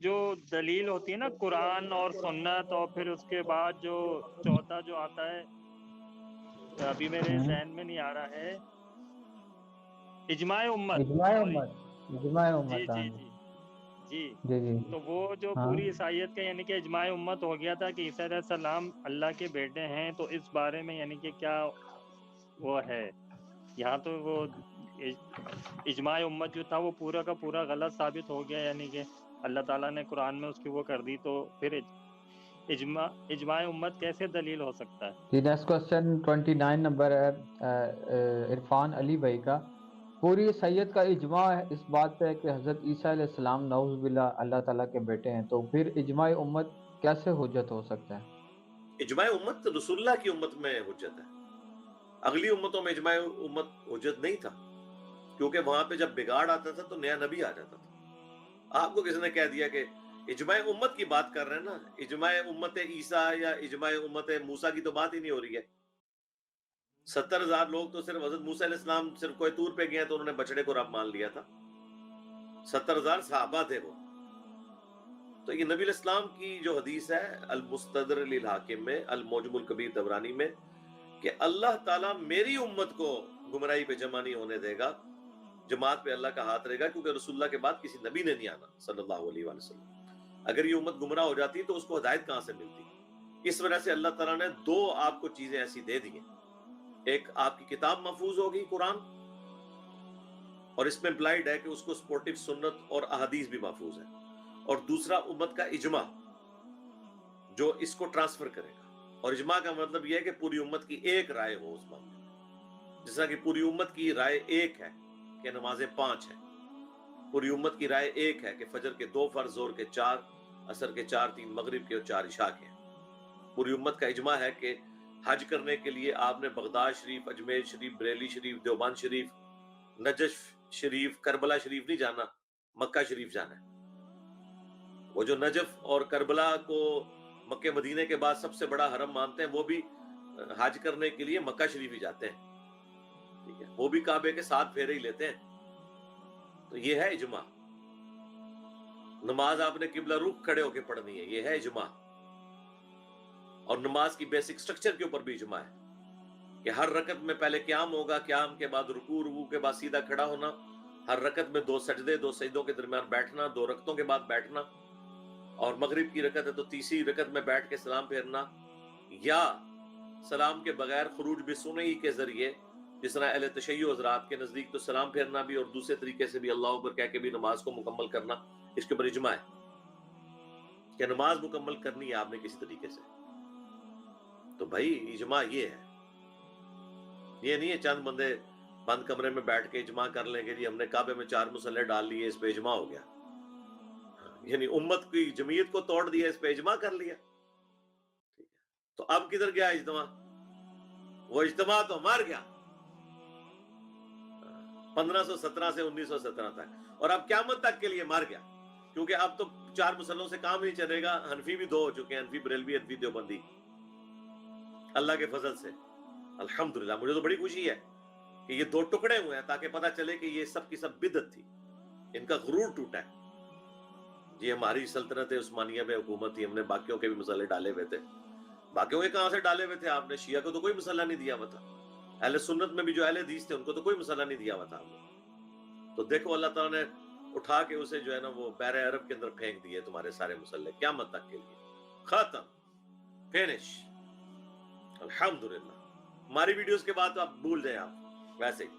جو دلیل ہوتی ہے نا قرآن اور سنت، اور پھر اس کے بعد جو چوتھا جو آتا ہے ابھی میرے ذہن میں نہیں آ رہا ہے، اجماع امت، اجماع سوری، امت، اجماع جی امت، ہاں جی جی جی جی، جی جی تو وہ جو ہاں پوری عیسائیت کا یعنی کہ اجماع امت ہو گیا تھا کہ عیسیٰ علیہ السلام اللہ کے بیٹے ہیں، تو اس بارے میں یعنی کہ کیا وہ ہے یہاں، تو وہ اجماع امت جو تھا وہ پورا کا پورا غلط ثابت ہو گیا، یعنی کہ اللہ تعالیٰ نے قرآن میں اس کی وہ کر دی، تو پھر اجماع امت کیسے دلیل ہو سکتا ہے؟ جی نیکسٹ کوشچن 29 نمبر ہے عرفان علی بھائی کا۔ پوری سید کا اجماع اس بات پہ ہے کہ حضرت عیسیٰ علیہ السلام نعوذ باللہ اللہ تعالیٰ کے بیٹے ہیں، تو پھر اجماع امت کیسے حجت ہو سکتا ہے؟ اجماع امت رسول اللہ کی امت میں حجت ہے، اگلی امتوں میں اجماع امت حجت نہیں تھا، کیونکہ وہاں پہ جب بگاڑ آتا تھا تو نیا نبی آ جاتا تھا۔ آپ کو کس نے کہہ دیا کہ اجماع امت کی بات کر رہے ہیں نا، اجماع امت عیسیٰ یا اجماع امت موسیٰ کی تو بات ہی نہیں ہو رہی ہے۔ 70,000 لوگ تو صرف حضرت موسیٰ علیہ السلام صرف کوہ طور پہ گئے تو انہوں نے بچڑے کو رب مان لیا تھا، 70,000 صحابہ تھے وہ۔ تو یہ نبی علیہ السلام کی جو حدیث ہے المستدرک للحاکم میں، المعجم الکبیر طبرانی میں، کہ اللہ تعالیٰ میری امت کو گمراہی پہ جمع نہیں ہونے دے گا، جماعت پہ اللہ کا ہاتھ رہے گا، کیونکہ رسول اللہ کے بعد کسی نبی نے نہیں آنا صلی اللہ علیہ وآلہ وسلم۔ اگر یہ امت گمراہ ہو جاتی تو اس کو ہدایت کہاں سے ملتی؟ اس وجہ سے اللہ تعالیٰ نے دو آپ کو چیزیں ایسی دے دی ہیں، ایک آپ کی کتاب محفوظ ہوگی قرآن، اور اس میں امپلائڈ ہے کہ اس کو سپورٹیو سنت اور احادیث بھی محفوظ ہے، اور دوسرا امت کا اجماع جو اس کو ٹرانسفر کرے گا۔ اور اجماع کا مطلب یہ ہے کہ پوری امت کی ایک رائے ہو اس معاملے میں، جیسا کہ پوری امت کی رائے ایک ہے کہ نمازیں 5 ہیں، پوری امت کی رائے ایک ہے کہ فجر کے 2 فرض، ظہر کے 4، عصر کے 4، 3 مغرب کے اور 4 عشاء کے ہیں۔ پوری امت کا اجماع ہے کہ حج کرنے کے لیے آپ نے بغداد شریف، اجمیر شریف، بریلی شریف، دیوبند شریف، نجف شریف، کربلا شریف نہیں جانا، مکہ شریف جانا ہے۔ وہ جو نجف اور کربلا کو مکہ مدینے کے بعد سب سے بڑا حرم مانتے ہیں، وہ بھی حج کرنے کے لیے مکہ شریف ہی جاتے ہیں، ٹھیک ہے، وہ بھی کعبے کے 7 پھیرے ہی لیتے ہیں۔ تو یہ ہے اجماع۔ نماز آپ نے قبلہ رخ کھڑے ہو کے پڑھنی ہے، یہ ہے اجماع۔ اور نماز کی بیسک سٹرکچر کے اوپر بھی اجماع ہے کہ ہر رکعت میں پہلے قیام ہوگا، قیام کے بعد رکوع، رکوع کے بعد سیدھا کھڑا ہونا، ہر رکعت میں 2 سجدے، 2 سجدوں کے درمیان بیٹھنا، 2 رکعتوں کے بعد بیٹھنا، اور مغرب کی رکعت ہے تو تیسری رکعت میں بیٹھ کے سلام پھیرنا، یا سلام کے بغیر خروج بسنئی کے ذریعے، جس طرح اہل تشیع حضرات کے نزدیک تو سلام پھیرنا بھی اور دوسرے طریقے سے بھی اللہ اکبر کہہ کے بھی نماز کو مکمل کرنا، اس کے اوپر اجماع ہے کہ نماز مکمل کرنی ہے آپ نے کسی طریقے سے۔ تو بھائی اجماع یہ ہے، یہ نہیں ہے چند بندے بند کمرے میں بیٹھ کے اجماع کر لیں گے جی ہم نے کعبے میں 4 مصلے ڈال لیے اس پہ اجماع ہو گیا، یعنی امت کی جمعیت کو توڑ دیا، اس پہ اجماع کر لیا۔ تو اب کدھر گیا اجتماع؟ وہ اجتماع تو مر گیا 1517 سے 1917 تک، اور اب قیامت تک کے لیے مر گیا، کیونکہ اب تو 4 مسلوں سے کام نہیں چلے گا۔ حنفی بھی 2 ہو چکے ہیں، حنفی بریلوی، حنفی دیوبندی، اللہ کے فضل سے الحمدللہ۔ مجھے تو بڑی خوشی ہے کہ یہ 2 ٹکڑے ہوئے ہیں تاکہ پتہ چلے کہ یہ سب کی سب بدعت تھی، ان کا غرور ٹوٹا ہے۔ جی ہماری سلطنت عثمانیہ میں حکومت تھی، ہم نے باقیوں کے بھی مسئلے ڈالے ہوئے تھے۔ باقیوں کے کہاں سے ڈالے ہوئے تھے آپ نے؟ شیعہ کو تو کوئی مسئلہ نہیں دیا ہوا تھا، اہل سنت میں بھی جو اہل حدیث تھے ان کو تو کوئی مسئلہ نہیں دیا ہوا تھا آپ نے۔ تو دیکھو اللہ تعالیٰ نے اٹھا کے اسے جو ہے نا وہ بحر عرب کے اندر پھینک دیے تمہارے سارے مسئلے، قیامت تک کے لیے ختم، فینش، الحمدللہ۔ ہماری ویڈیوز کے بعد آپ بھول جائیں، آپ ویسے ہی